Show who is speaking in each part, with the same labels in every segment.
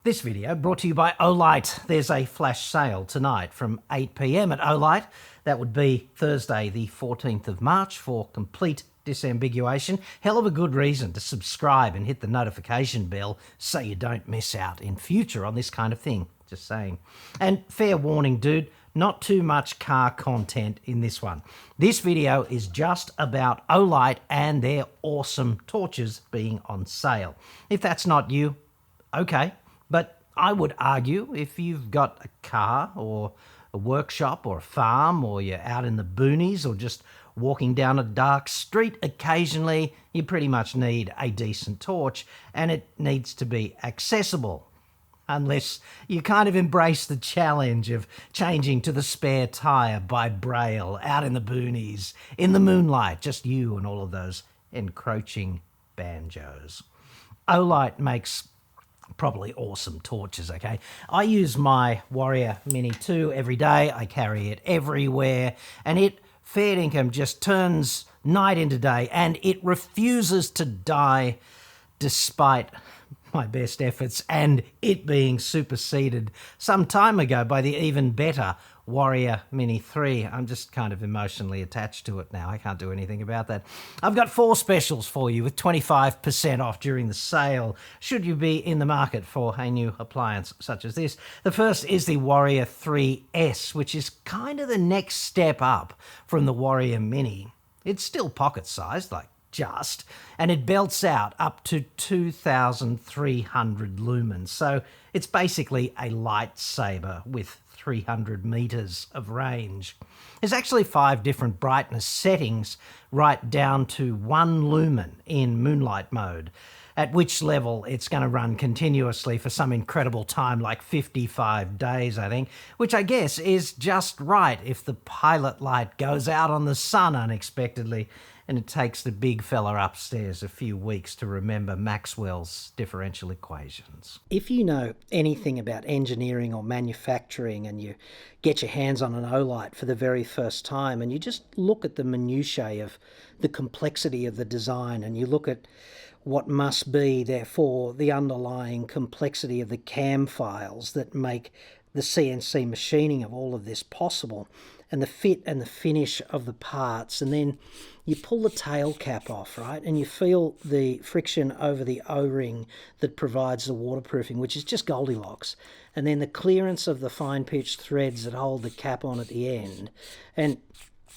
Speaker 1: This video brought to you by Olight. There's a flash sale tonight from 8 p.m. at Olight. That would be Thursday the 14th of March for complete disambiguation. Hell of a good reason to subscribe and hit the notification bell so you don't miss out in future on this kind of thing. Just saying. And fair warning, dude, not too much car content in this one. This video is just about Olight and their awesome torches being on sale. If that's not you, okay. But I would argue if you've got a car or a workshop or a farm, or you're out in the boonies or just walking down a dark street occasionally, you pretty much need a decent torch, and it needs to be accessible. Unless you kind of embrace the challenge of changing to the spare tyre by Braille, out in the boonies, in the moonlight, just you and all of those encroaching banjos. Olight makes probably awesome torches, okay? I use my Warrior Mini 2 every day. I carry it everywhere, and it, fair income, just turns night into day, and it refuses to die despite my best efforts and it being superseded some time ago by the even better Warrior Mini 3. I'm just kind of emotionally attached to it now. I can't do anything about that. I've got 4 specials for you with 25% off during the sale, should you be in the market for a new appliance such as this. The first is the Warrior 3S, which is kind of the next step up from the Warrior Mini. It's still pocket-sized, and it belts out up to 2,300 lumens. So it's basically a lightsaber with 300 meters of range. There's actually 5 different brightness settings, right down to 1 lumen in moonlight mode, at which level it's going to run continuously for some incredible time, like 55 days, I think, which I guess is just right if the pilot light goes out on the sun unexpectedly and it takes the big fella upstairs a few weeks to remember Maxwell's differential equations. If you know anything about engineering or manufacturing and you get your hands on an Olight for the very first time and you just look at the minutiae of the complexity of the design and you look at what must be, therefore, the underlying complexity of the CAM files that make the CNC machining of all of this possible, and the fit and the finish of the parts, and then you pull the tail cap off, right, and you feel the friction over the O-ring that provides the waterproofing, which is just Goldilocks, and then the clearance of the fine-pitched threads that hold the cap on at the end, and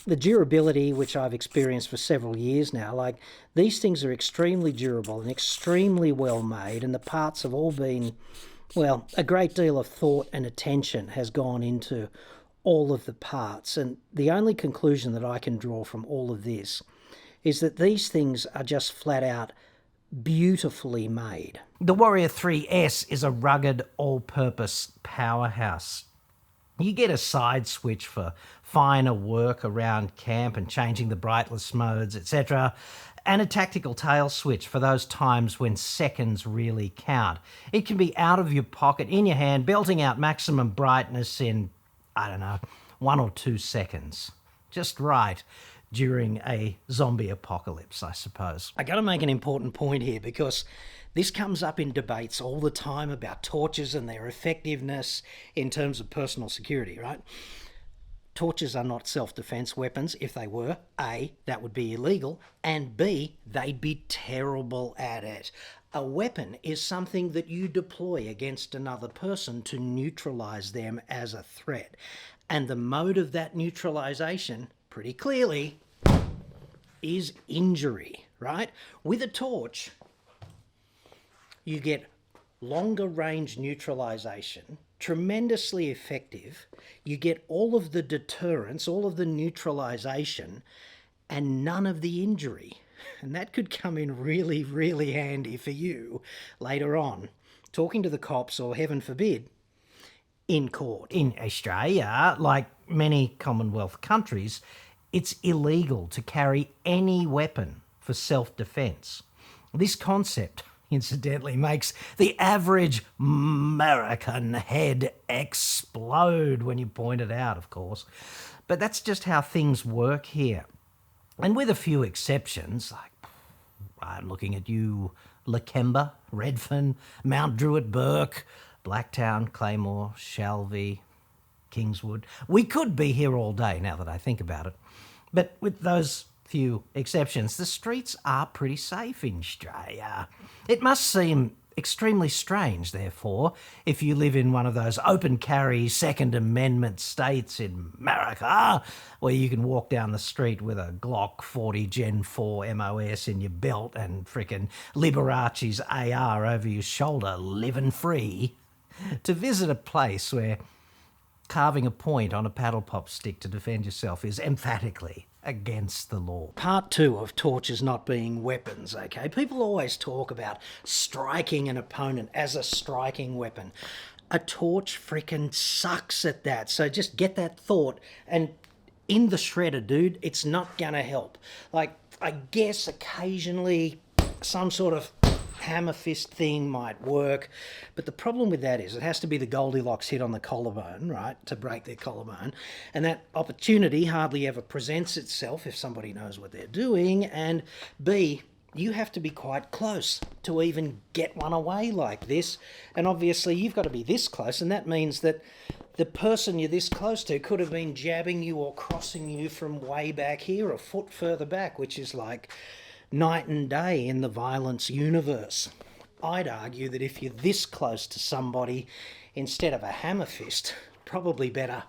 Speaker 1: the durability, which I've experienced for several years now. These things are extremely durable and extremely well made, and the parts have all been, well, a great deal of thought and attention has gone into all of the parts, and the only conclusion that I can draw from all of this is that these things are just flat out beautifully made. The Warrior 3S is a rugged, all-purpose powerhouse. You get a side switch for finer work around camp and changing the brightness modes, etc., and a tactical tail switch for those times when seconds really count. It can be out of your pocket, in your hand, belting out maximum brightness in, 1 or 2 seconds. Just right during a zombie apocalypse, I suppose. I got to make an important point here because this comes up in debates all the time about torches and their effectiveness in terms of personal security, right? Torches are not self-defense weapons. If they were, A, that would be illegal, and B, they'd be terrible at it. A weapon is something that you deploy against another person to neutralize them as a threat. And the mode of that neutralization, pretty clearly, is injury, right? With a torch, you get longer range neutralization, tremendously effective. You get all of the deterrence, all of the neutralization, and none of the injury. And that could come in really, really handy for you later on, talking to the cops or, heaven forbid, in court. In Australia, like many Commonwealth countries, it's illegal to carry any weapon for self-defense. This concept, incidentally, makes the average American head explode when you point it out, of course. But that's just how things work here. And with a few exceptions, like I'm looking at you, Lakemba, Redfern, Mount Druitt, Burke, Blacktown, Claymore, Shalvey, Kingswood. We could be here all day now that I think about it. But with those few exceptions, the streets are pretty safe in Australia. It must seem extremely strange, therefore, if you live in one of those open carry Second Amendment states in America, where you can walk down the street with a Glock 40 Gen 4 MOS in your belt and frickin' Liberace's AR over your shoulder, living free, to visit a place where carving a point on a paddle pop stick to defend yourself is emphatically against the law. Part 2 of torches not being weapons, okay? People always talk about striking an opponent as a striking weapon. A torch frickin' sucks at that, so just get that thought and in the shredder, dude, it's not gonna help. Like, I guess occasionally some sort of hammer fist thing might work, but the problem with that is it has to be the Goldilocks hit on the collarbone, right, to break their collarbone, and that opportunity hardly ever presents itself if somebody knows what they're doing, and B, you have to be quite close to even get one away like this, and obviously you've got to be this close, and that means that the person you're this close to could have been jabbing you or crossing you from way back here, a foot further back, which is like night and day in the violence universe. I'd argue that if you're this close to somebody, instead of a hammer fist, probably better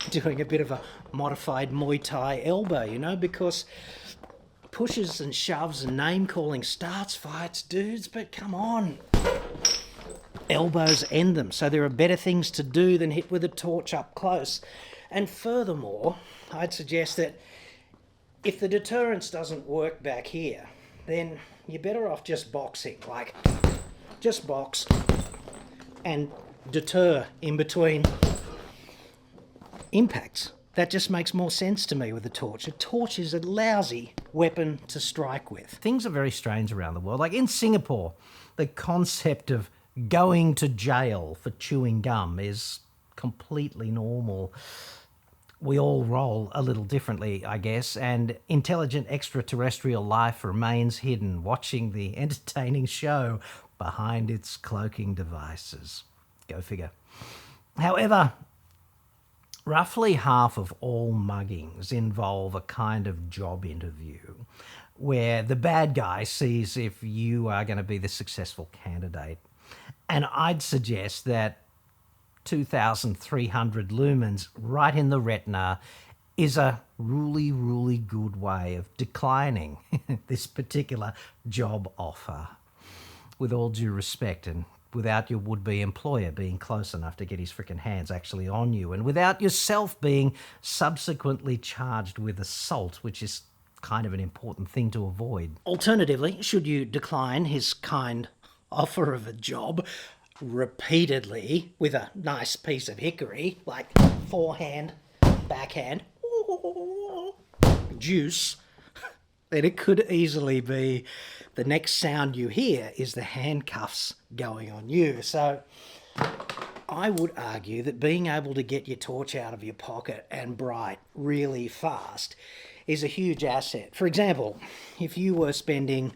Speaker 1: doing a bit of a modified Muay Thai elbow, you know, because pushes and shoves and name-calling starts fights, dudes, but come on. Elbows end them, so there are better things to do than hit with a torch up close. And furthermore, I'd suggest that if the deterrence doesn't work back here, then you're better off just boxing. Like, just box and deter in between impacts. That just makes more sense to me with a torch. A torch is a lousy weapon to strike with. Things are very strange around the world. Like in Singapore, the concept of going to jail for chewing gum is completely normal. We all roll a little differently, I guess, and intelligent extraterrestrial life remains hidden, watching the entertaining show behind its cloaking devices. Go figure. However, roughly half of all muggings involve a kind of job interview where the bad guy sees if you are going to be the successful candidate. And I'd suggest that 2,300 lumens right in the retina is a really, really good way of declining this particular job offer. With all due respect, and without your would-be employer being close enough to get his frickin' hands actually on you, and without yourself being subsequently charged with assault, which is kind of an important thing to avoid. Alternatively, should you decline his kind offer of a job repeatedly with a nice piece of hickory, like forehand, backhand, juice, then it could easily be the next sound you hear is the handcuffs going on you. So I would argue that being able to get your torch out of your pocket and bright really fast is a huge asset. For example, if you were spending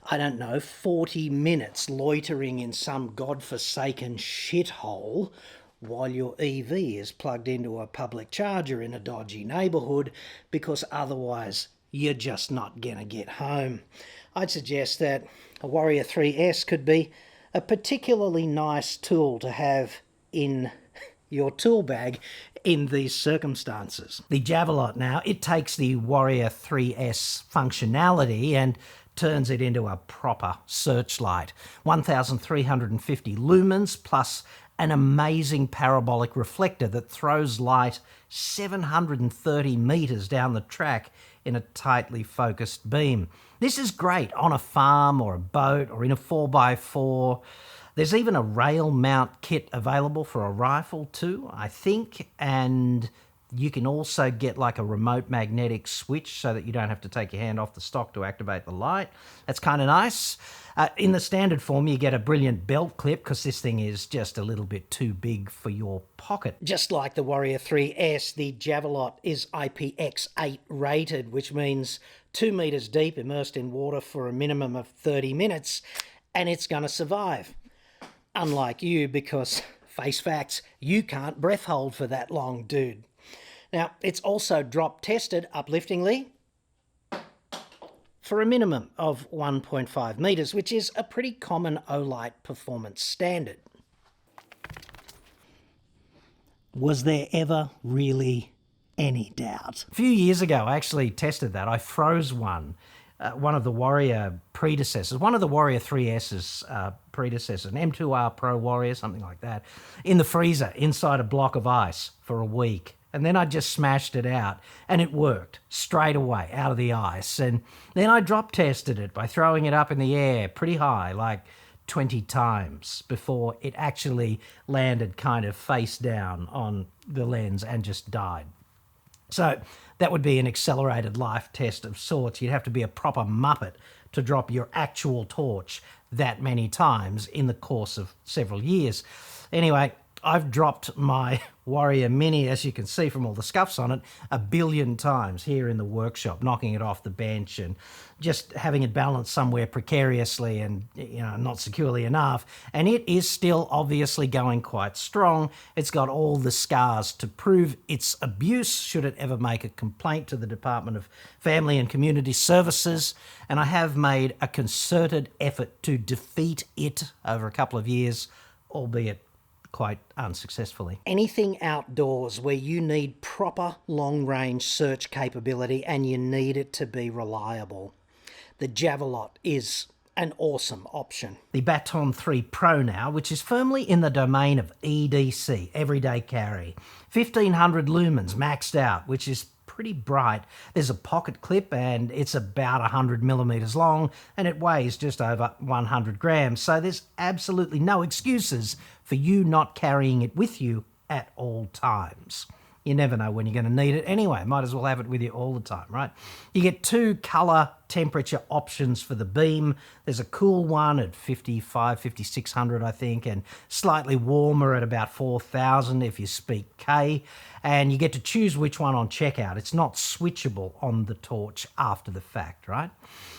Speaker 1: 40 minutes loitering in some godforsaken shithole while your EV is plugged into a public charger in a dodgy neighbourhood because otherwise you're just not going to get home, I'd suggest that a Warrior 3S could be a particularly nice tool to have in your tool bag in these circumstances. The Javelot now, it takes the Warrior 3S functionality and turns it into a proper searchlight. 1,350 lumens plus an amazing parabolic reflector that throws light 730 metres down the track in a tightly focused beam. This is great on a farm or a boat or in a 4x4. There's even a rail mount kit available for a rifle too, I think, and you can also get like a remote magnetic switch so that you don't have to take your hand off the stock to activate the light. That's kind of nice. In the standard form, you get a brilliant belt clip because this thing is just a little bit too big for your pocket. Just like the Warrior 3S, the Javelot is IPX8 rated, which means 2 metres deep, immersed in water for a minimum of 30 minutes, and it's going to survive. Unlike you, because, face facts, you can't breath hold for that long, dude. Now, it's also drop tested upliftingly for a minimum of 1.5 metres, which is a pretty common Olight performance standard. Was there ever really any doubt? A few years ago, I actually tested that. I froze one of the Warrior predecessors, one of the Warrior 3S's predecessors, an M2R Pro Warrior, something like that, in the freezer inside a block of ice for a week. And then I just smashed it out and it worked straight away out of the ice. And then I drop tested it by throwing it up in the air pretty high, like 20 times, before it actually landed kind of face down on the lens and just died. So that would be an accelerated life test of sorts. You'd have to be a proper muppet to drop your actual torch that many times in the course of several years. Anyway, I've dropped my Warrior Mini, as you can see from all the scuffs on it, 1 billion times here in the workshop, knocking it off the bench and just having it balanced somewhere precariously and, not securely enough. And it is still obviously going quite strong. It's got all the scars to prove its abuse, should it ever make a complaint to the Department of Family and Community Services. And I have made a concerted effort to defeat it over a couple of years, albeit quite unsuccessfully. Anything outdoors where you need proper long-range search capability and you need it to be reliable, the Javelot is an awesome option. The Baton 3 Pro now, which is firmly in the domain of EDC, everyday carry. 1500 lumens maxed out, which is pretty bright. There's a pocket clip and it's about 100 millimeters long and it weighs just over 100 grams. So there's absolutely no excuses for you not carrying it with you at all times. You never know when you're going to need it anyway. Might as well have it with you all the time, right? You get 2 colour temperature options for the beam. There's a cool one at 5600, I think, and slightly warmer at about 4000 if you speak K. And you get to choose which one on checkout. It's not switchable on the torch after the fact, right?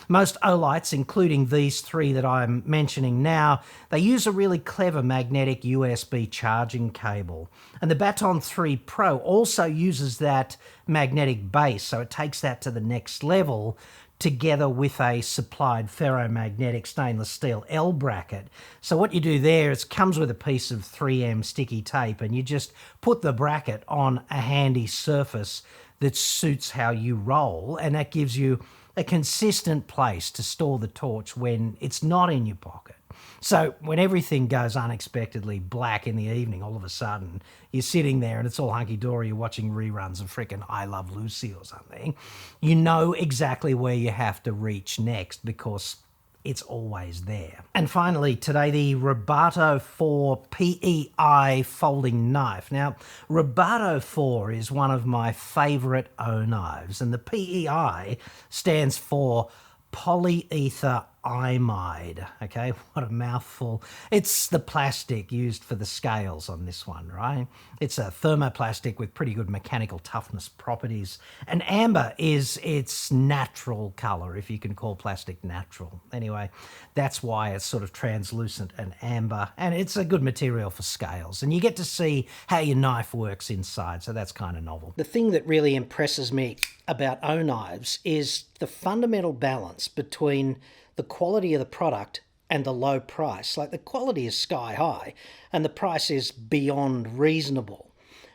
Speaker 1: Most Olights, including these 3 that I'm mentioning now, they use a really clever magnetic USB charging cable. And the Baton 3 Pro also uses that magnetic base, so it takes that to the next level, together with a supplied ferromagnetic stainless steel L bracket. So what you do there is it comes with a piece of 3M sticky tape and you just put the bracket on a handy surface that suits how you roll, and that gives you a consistent place to store the torch when it's not in your pocket. So when everything goes unexpectedly black in the evening, all of a sudden you're sitting there and it's all hunky-dory, you're watching reruns of frickin' I Love Lucy or something, you know exactly where you have to reach next because it's always there. And finally today, the Roboto 4 PEI folding knife. Now, Roboto 4 is one of my favourite O knives, and the PEI stands for polyether imide. Okay, what a mouthful. It's the plastic used for the scales on this one, right? It's a thermoplastic with pretty good mechanical toughness properties. And amber is its natural colour, if you can call plastic natural. Anyway, that's why it's sort of translucent and amber, and it's a good material for scales. And you get to see how your knife works inside, so that's kind of novel. The thing that really impresses me about O knives is the fundamental balance between the quality of the product and the low price. Like, the quality is sky high and the price is beyond reasonable.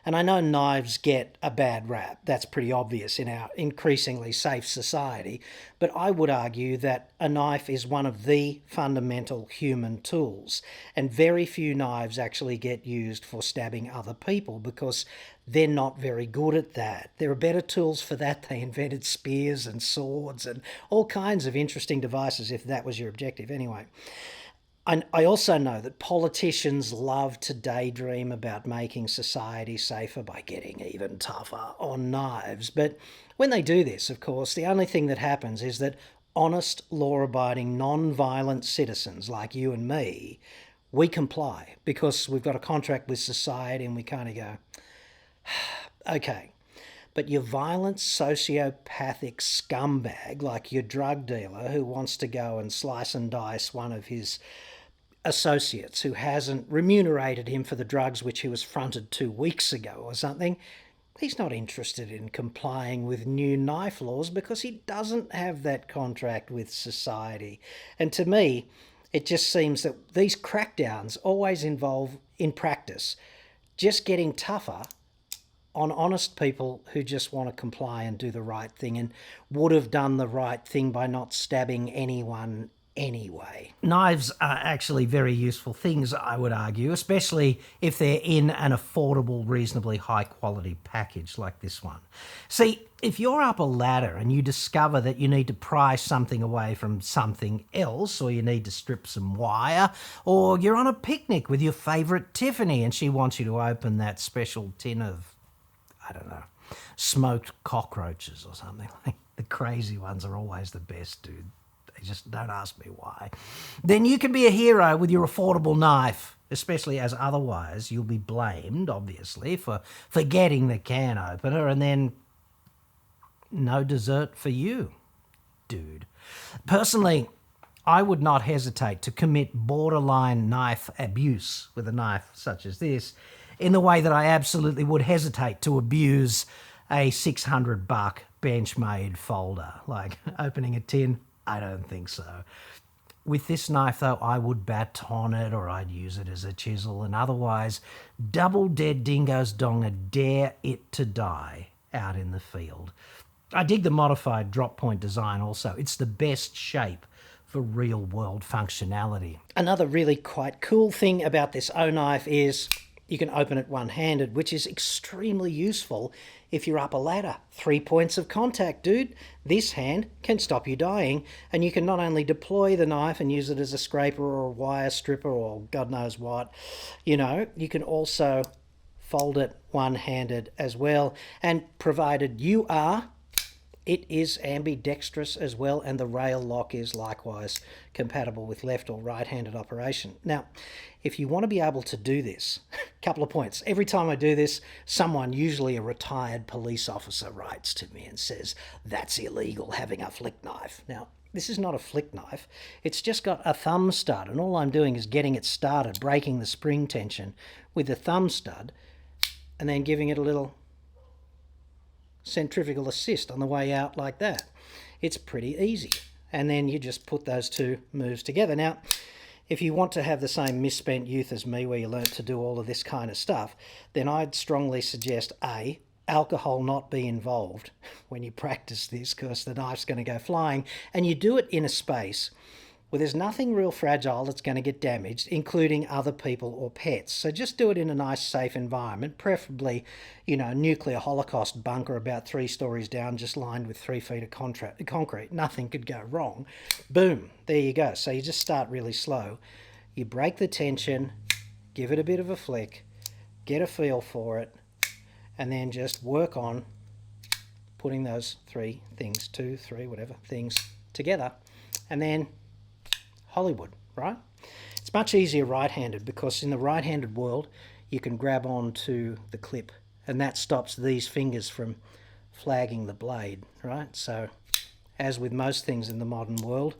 Speaker 1: And I know knives get a bad rap. That's pretty obvious in our increasingly safe society. But I would argue that a knife is one of the fundamental human tools. And very few knives actually get used for stabbing other people because they're not very good at that. There are better tools for that. They invented spears and swords and all kinds of interesting devices if that was your objective. Anyway, I also know that politicians love to daydream about making society safer by getting even tougher on knives. But when they do this, of course, the only thing that happens is that honest, law-abiding, non-violent citizens like you and me, we comply because we've got a contract with society and we kind of go, okay. But your violent, sociopathic scumbag, like your drug dealer who wants to go and slice and dice one of his associates who hasn't remunerated him for the drugs which he was fronted 2 weeks ago or something, he's not interested in complying with new knife laws because he doesn't have that contract with society. And to me, it just seems that these crackdowns always involve, in practice, just getting tougher on honest people who just want to comply and do the right thing and would have done the right thing by not stabbing anyone anyway. Knives are actually very useful things, I would argue, especially if they're in an affordable, reasonably high quality package like this one. See, if you're up a ladder and you discover that you need to pry something away from something else, or you need to strip some wire, or you're on a picnic with your favourite Tiffany and she wants you to open that special tin of, I don't know, smoked cockroaches or something. The crazy ones are always the best, dude. Just don't ask me why. Then you can be a hero with your affordable knife, especially as otherwise you'll be blamed, obviously, for forgetting the can opener, and then no dessert for you, dude. Personally, I would not hesitate to commit borderline knife abuse with a knife such as this in the way that I absolutely would hesitate to abuse a $600 Benchmade folder. Like opening a tin, I don't think so. With this knife, though, I would baton it, or I'd use it as a chisel, and otherwise double dead dingoes donga dare it to die out in the field. I dig the modified drop point design also. It's the best shape for real-world functionality. Another really quite cool thing about this O-knife is you can open it one-handed, which is extremely useful if you're up a ladder. 3 points of contact, dude. This hand can stop you dying, and you can not only deploy the knife and use it as a scraper or a wire stripper or God knows what, you can also fold it one-handed as well. And provided you are, it is ambidextrous as well, and the rail lock is likewise compatible with left or right-handed operation. Now, if you want to be able to do this, a couple of points. Every time I do this, someone, usually a retired police officer, writes to me and says, "That's illegal, having a flick knife." Now, this is not a flick knife. It's just got a thumb stud, and all I'm doing is getting it started, breaking the spring tension with the thumb stud, and then giving it a little centrifugal assist on the way out like that. It's pretty easy. And then you just put those two moves together. Now, if you want to have the same misspent youth as me, where you learnt to do all of this kind of stuff, then I'd strongly suggest A, alcohol not be involved when you practice this, because the knife's going to go flying, and you do it in a space where there's nothing real fragile that's going to get damaged, including other people or pets. So just do it in a nice, safe environment, preferably, a nuclear holocaust bunker about 3 stories down, just lined with 3 feet of concrete. Nothing could go wrong. Boom, there you go. So you just start really slow. You break the tension, give it a bit of a flick, get a feel for it, and then just work on putting those 3 things, 2, 3, whatever, things together, and then Hollywood, right? It's much easier right-handed, because in the right-handed world you can grab onto the clip, and that stops these fingers from flagging the blade, right? So as with most things in the modern world,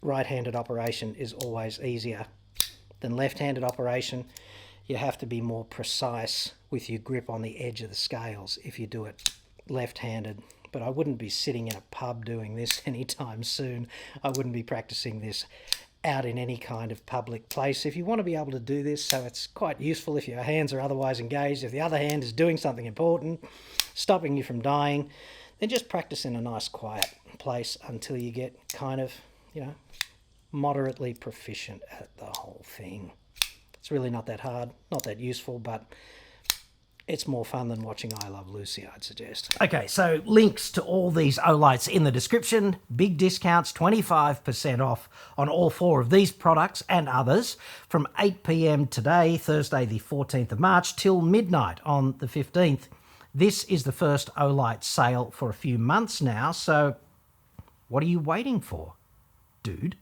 Speaker 1: right-handed operation is always easier than left-handed operation. You have to be more precise with your grip on the edge of the scales if you do it left-handed. But I wouldn't be sitting in a pub doing this anytime soon. I wouldn't be practicing this out in any kind of public place. If you want to be able to do this, so it's quite useful if your hands are otherwise engaged, if the other hand is doing something important, stopping you from dying, then just practice in a nice quiet place until you get kind of, moderately proficient at the whole thing. It's really not that hard, not that useful, but it's more fun than watching I Love Lucy, I'd suggest. Okay, so links to all these Olights in the description. Big discounts, 25% off on all 4 of these products and others from 8 p.m. today, Thursday the 14th of March, till midnight on the 15th. This is the first Olight sale for a few months now, so what are you waiting for, dude?